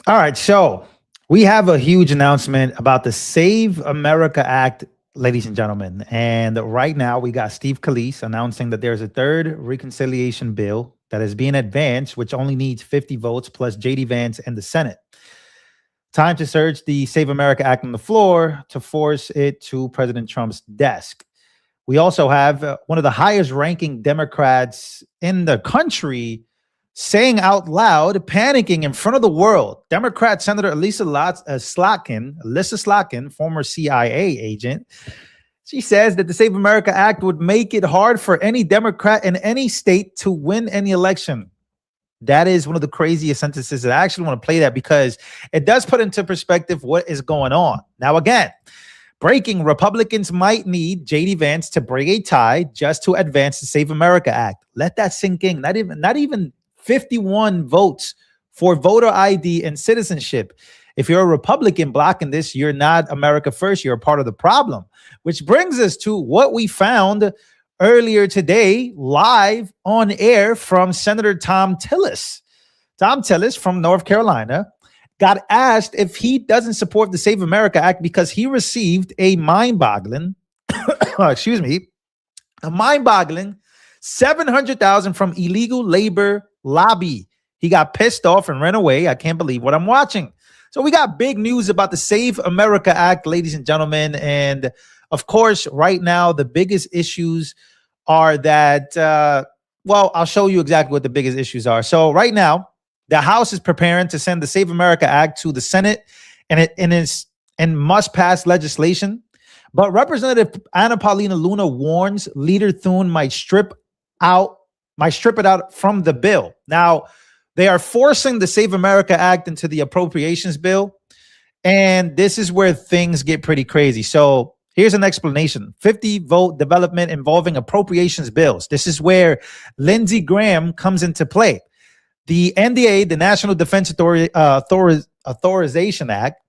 All right, so we have a huge announcement about the Save America Act, ladies and gentlemen. And right now, we got Steve Scalise announcing that there's a third reconciliation bill that is being advanced, which only needs 50 votes plus JD Vance and the Senate. Time to search the Save America Act on the floor to force it to President Trump's desk. We also have one of the highest ranking Democrats in the country saying out loud, panicking in front of the world. Democrat Senator Alyssa Slotkin, former CIA agent, she says that the Save America Act would make it hard for any Democrat in any state to win any election. That is one of the craziest sentences. I actually want to play that because it does put into perspective what is going on. Now, again, breaking, Republicans might need JD Vance to break a tie just to advance the Save America Act. Let that sink in. Not even 51 votes for voter ID and citizenship. If you're a Republican blocking this, you're not America first. You're a part of the problem, which brings us to what we found earlier today, live on air from Senator Thom Tillis. Thom Tillis from North Carolina got asked if he doesn't support the Save America Act because he received a mind-boggling, a mind-boggling $700,000 from illegal labor lobby. He got pissed off and ran away. I can't believe what I'm watching. So we got big news about the Save America Act, ladies and gentlemen. And of course, right now, the biggest issues are that, I'll show you exactly what the biggest issues are. So right now, the House is preparing to send the Save America Act to the Senate and must pass legislation. But Representative Anna Paulina Luna warns Leader Thune might strip it out from the bill. Now, they are forcing the Save America Act into the appropriations bill. And this is where things get pretty crazy. So here's an explanation. 50-vote development involving appropriations bills. This is where Lindsey Graham comes into play. The NDA, the National Defense Authorization Act,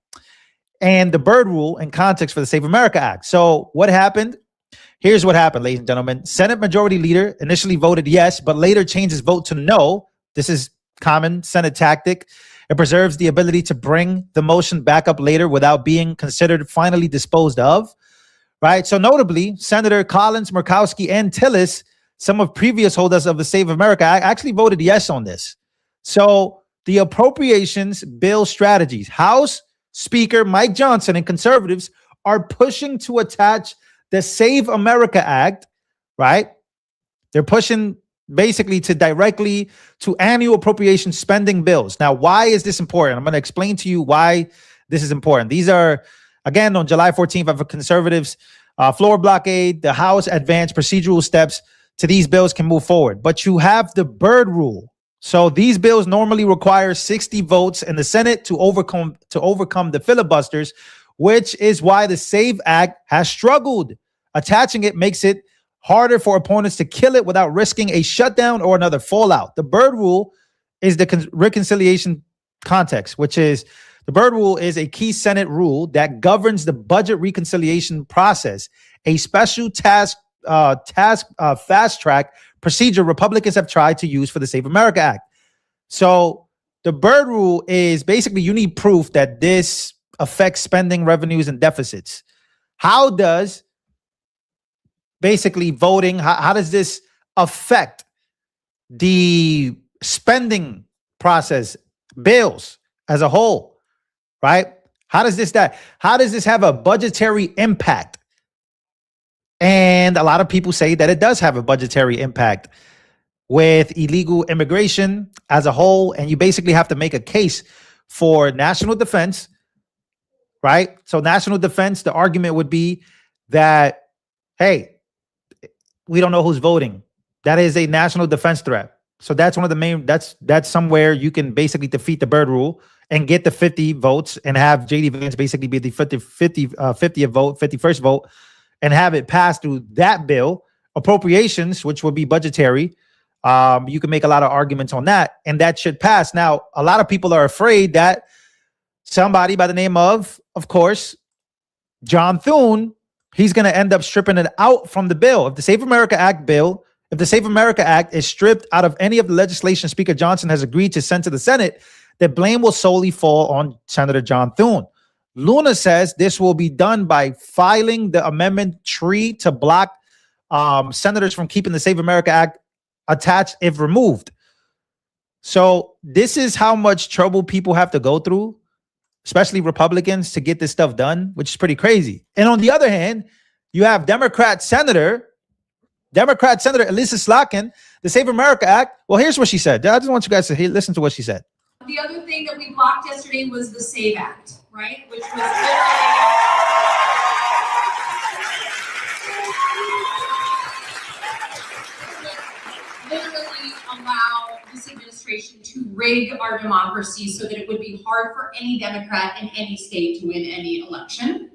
and the Byrd Rule in context for the Save America Act. So what happened? Here's what happened, ladies and gentlemen. Senate Majority Leader initially voted yes, but later changed his vote to no. This is common Senate tactic. It preserves the ability to bring the motion back up later without being considered finally disposed of. Right? So notably, Senator Collins, Murkowski, and Tillis, some of previous holders of the Save America Act, actually voted yes on this. So the appropriations bill strategies, House Speaker Mike Johnson and conservatives are pushing to attach the Save America Act, right? They're pushing basically to directly to annual appropriation spending bills. Now, why is this important? I'm going to explain to you why this is important. These are, again, on July 14th, of a conservatives floor blockade, the House advanced procedural steps to these bills can move forward. But you have the Byrd Rule. So these bills normally require 60 votes in the Senate to overcome the filibusters, which is why the Save Act has struggled. Attaching it makes it harder for opponents to kill it without risking a shutdown or another fallout. The Byrd Rule is the reconciliation context, which is the Byrd Rule is a key Senate rule that governs the budget reconciliation process, a special fast track procedure Republicans have tried to use for the Save America Act. So the Byrd Rule is basically you need proof that this affects spending, revenues, and deficits. How does basically voting, how does this affect the spending process, bills as a whole, right? How does this have a budgetary impact? And a lot of people say that it does have a budgetary impact with illegal immigration as a whole. And you basically have to make a case for national defense, right? So national defense, the argument would be that, hey, we don't know who's voting. That is a national defense threat. So that's one of the main, that's somewhere you can basically defeat the Byrd Rule and get the 50 votes and have JD Vance basically be the 51st vote and have it pass through that bill. Appropriations, which would be budgetary, you can make a lot of arguments on that, and that should pass. Now, a lot of people are afraid that somebody by the name of course, John Thune, he's going to end up stripping it out from the bill. If the Save America Act is stripped out of any of the legislation Speaker Johnson has agreed to send to the Senate, the blame will solely fall on Senator John Thune. Luna says this will be done by filing the amendment tree to block senators from keeping the Save America Act attached if removed. So this is how much trouble people have to go through, especially Republicans, to get this stuff done, which is pretty crazy. And on the other hand, you have Democrat Senator Elissa Slotkin, the Save America Act. Well, here's what she said. I just want you guys to listen to what she said. The other thing that we blocked yesterday was the SAVE Act, right? Which was literally allow this administration to rig our democracy so that it would be hard for any Democrat in any state to win any election.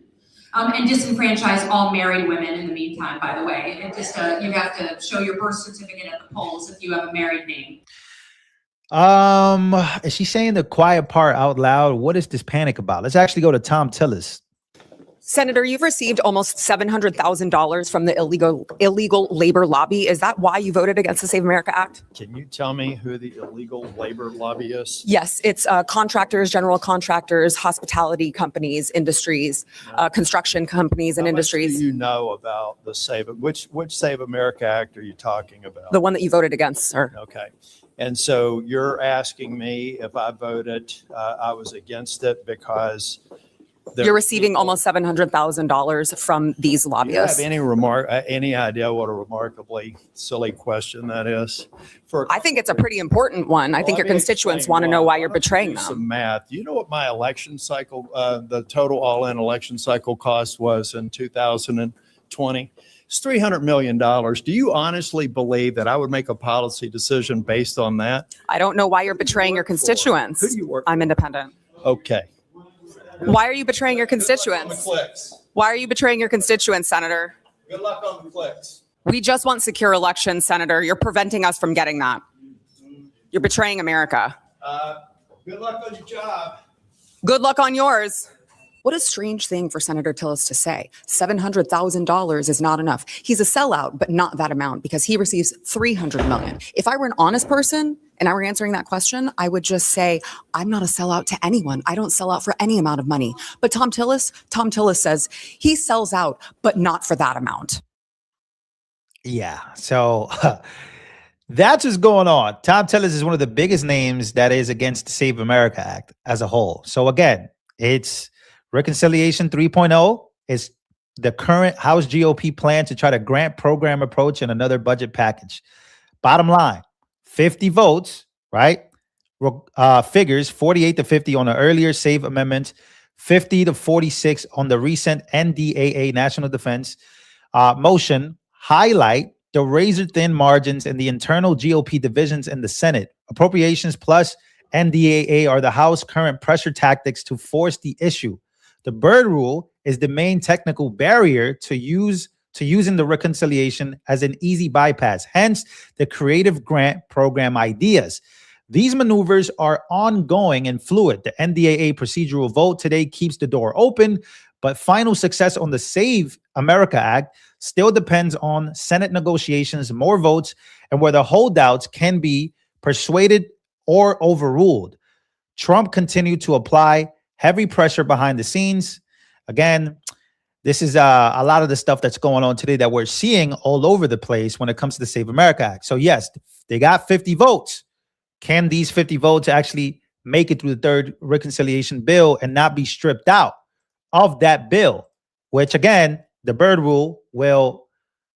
And disenfranchise all married women in the meantime, by the way. It just you have to show your birth certificate at the polls if you have a married name. Is she saying the quiet part out loud? What is this panic about? Let's actually go to Tom Tillis. Senator, you've received almost $700,000 from the illegal labor lobby. Is that why you voted against the Save America Act? Can you tell me who the illegal labor lobby is? Yes, it's contractors, general contractors, hospitality companies, industries, construction companies and industries. How much do you know about the which Save America Act are you talking about? The one that you voted against, sir. Okay. And so you're asking me if I voted, I was against it because you're receiving almost $700,000 from these lobbyists. Do you have any idea what a remarkably silly question that is? I think it's a pretty important one. I think your constituents want to know why you're betraying them. Some math. You know what my election cycle, the total all-in election cycle cost was in 2020? It's $300 million. Do you honestly believe that I would make a policy decision based on that? I don't know why you're betraying your constituents. Who do you work for? I'm independent. Okay. Why are you betraying your constituents? Why are you betraying your constituents, Senator? Good luck on the clicks. We just want secure elections, Senator. You're preventing us from getting that. You're betraying America. Good luck on your job. Good luck on yours. What a strange thing for Senator Tillis to say. $700,000 is not enough. He's a sellout, but not that amount because he receives $300 million. If I were an honest person and I were answering that question, I would just say, I'm not a sellout to anyone. I don't sell out for any amount of money. But Tom Tillis says he sells out, but not for that amount. Yeah. So that's what's going on. Tom Tillis is one of the biggest names that is against the Save America Act as a whole. So again, it's Reconciliation 3.0 is the current House GOP plan to try to grant program approach in another budget package. Bottom line, 50 votes, right? Figures 48 to 50 on the earlier Save amendment, 50 to 46 on the recent NDAA National Defense motion highlight the razor-thin margins in the internal GOP divisions in the Senate. Appropriations plus NDAA are the House current pressure tactics to force the issue. The Byrd Rule is the main technical barrier to using the reconciliation as an easy bypass, hence the creative grant program ideas. These maneuvers are ongoing and fluid. The NDAA procedural vote today keeps the door open, but final success on the Save America Act still depends on Senate negotiations, more votes, and whether holdouts can be persuaded or overruled. Trump continued to apply heavy pressure behind the scenes. Again, this is a lot of the stuff that's going on today that we're seeing all over the place when it comes to the Save America Act. So yes, they got 50 votes. Can these 50 votes actually make it through the third reconciliation bill and not be stripped out of that bill? Which again, the Byrd Rule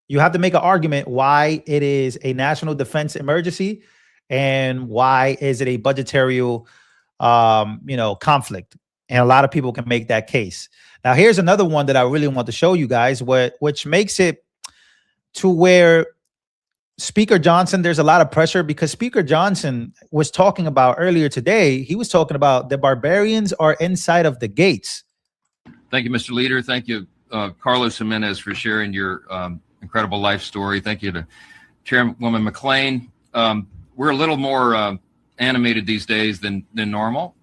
you have to make an argument why it is a national defense emergency and why is it a budgetary conflict. And a lot of people can make that case. Now, here's another one that I really want to show you guys, which makes it to where Speaker Johnson, there's a lot of pressure because Speaker Johnson was talking about earlier today. He was talking about the barbarians are inside of the gates. Thank you, Mr. Leader. Thank you, Carlos Jimenez, for sharing your incredible life story. Thank you to Chairwoman McClain. We're a little more animated these days than normal.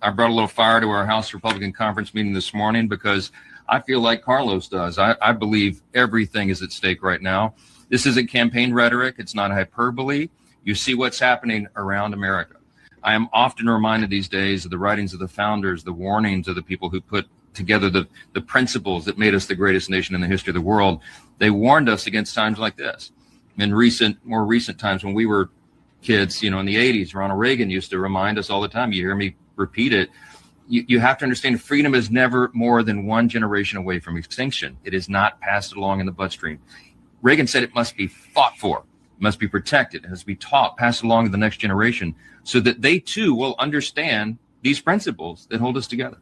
I brought a little fire to our House Republican Conference meeting this morning because I feel like Carlos does. I believe everything is at stake right now. This isn't campaign rhetoric. It's not hyperbole. You see what's happening around America. I am often reminded these days of the writings of the founders, the warnings of the people who put together the principles that made us the greatest nation in the history of the world. They warned us against times like this. In more recent times when we were kids, in the 80s, Ronald Reagan used to remind us all the time. You hear me repeat it. You have to understand freedom is never more than one generation away from extinction. It is not passed along in the bloodstream. Reagan said it must be fought for, must be protected, it has to be taught, passed along to the next generation so that they too will understand these principles that hold us together.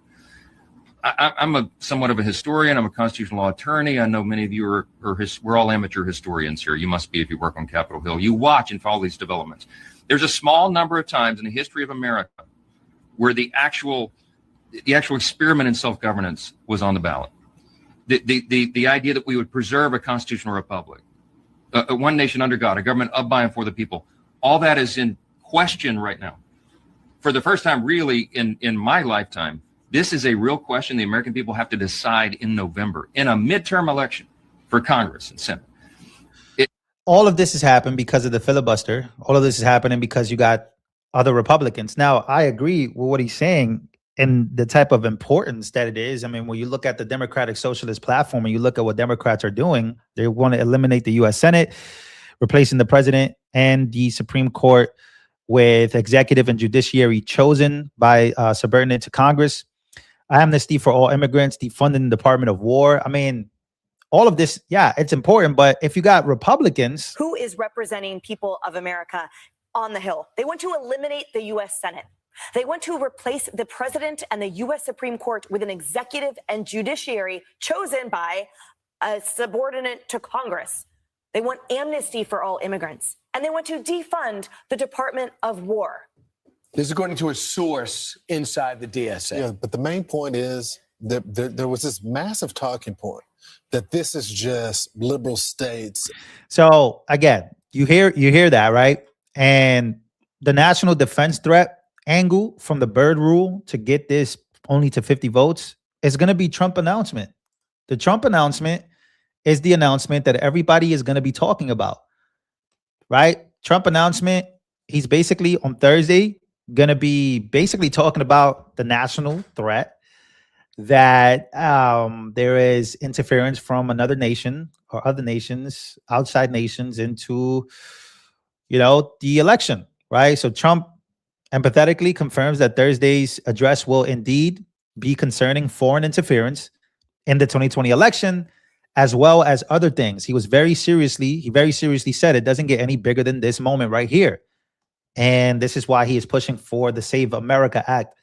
I'm somewhat of a historian. I'm a constitutional law attorney. I know many of you we're all amateur historians here. You must be if you work on Capitol Hill. You watch and follow these developments. There's a small number of times in the history of America where the actual experiment in self-governance was on the ballot. The idea that we would preserve a constitutional republic, a one nation under God, a government of, by, and for the people, all that is in question right now. For the first time, really, in my lifetime, this is a real question the American people have to decide in November, in a midterm election for Congress and Senate. All of this has happened because of the filibuster. All of this is happening because you got other Republicans. Now, I agree with what he's saying and the type of importance that it is. I mean, when you look at the Democratic Socialist platform and you look at what Democrats are doing, they want to eliminate the U.S. Senate, replacing the president and the Supreme Court with executive and judiciary chosen by subordinate to Congress. Amnesty for all immigrants, defunding the Department of War. I mean, all of this, yeah, it's important. But if you got Republicans who is representing people of America on the Hill, they want to eliminate the U.S. Senate. They want to replace the president and the U.S. Supreme Court with an executive and judiciary chosen by a subordinate to Congress. They want amnesty for all immigrants, and they want to defund the Department of War. This is according to a source inside the DSA. Yeah, but the main point is that there was this massive talking point that this is just liberal states. So again, you hear that, right? And the national defense threat angle from the Byrd rule to get this only to 50 votes is going to be Trump announcement. The Trump announcement is the announcement that everybody is going to be talking about, right? Trump announcement, he's basically on Thursday going to be basically talking about the national threat that there is interference from another nation or other nations, outside nations into, the election, right? So Trump empathetically confirms that Thursday's address will indeed be concerning foreign interference in the 2020 election, as well as other things. He very seriously said it doesn't get any bigger than this moment right here. And this is why he is pushing for the Save America Act.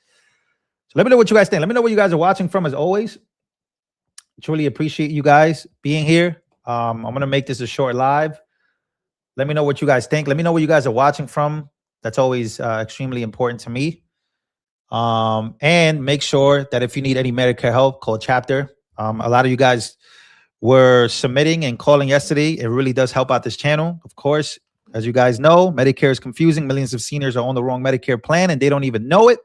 So let me know what you guys think. Let me know where you guys are watching from, as always. Truly appreciate you guys being here. I'm going to make this a short live. Let me know what you guys think. Let me know where you guys are watching from. That's always extremely important to me. And make sure that if you need any Medicare help, call Chapter. A lot of you guys were submitting and calling yesterday. It really does help out this channel. Of course, as you guys know, Medicare is confusing. Millions of seniors are on the wrong Medicare plan and they don't even know it.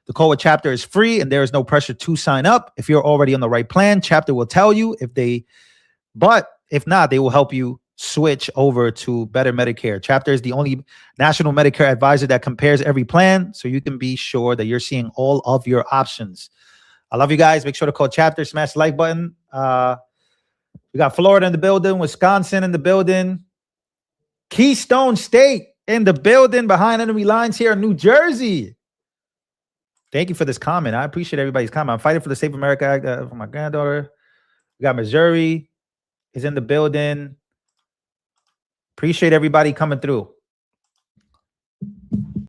The call with Chapter is free and there is no pressure to sign up. If you're already on the right plan, Chapter will tell you but if not, they will help you switch over to better Medicare. Chapter is the only national Medicare advisor that compares every plan, so you can be sure that you're seeing all of your options. I love you guys. Make sure to call Chapter, smash the like button. We got Florida in the building, Wisconsin in the building, Keystone State in the building, behind enemy lines here in New Jersey. Thank you for this comment. I appreciate everybody's comment. I'm fighting for the Save America Act for my granddaughter. We got Missouri is in the building. Appreciate everybody coming through.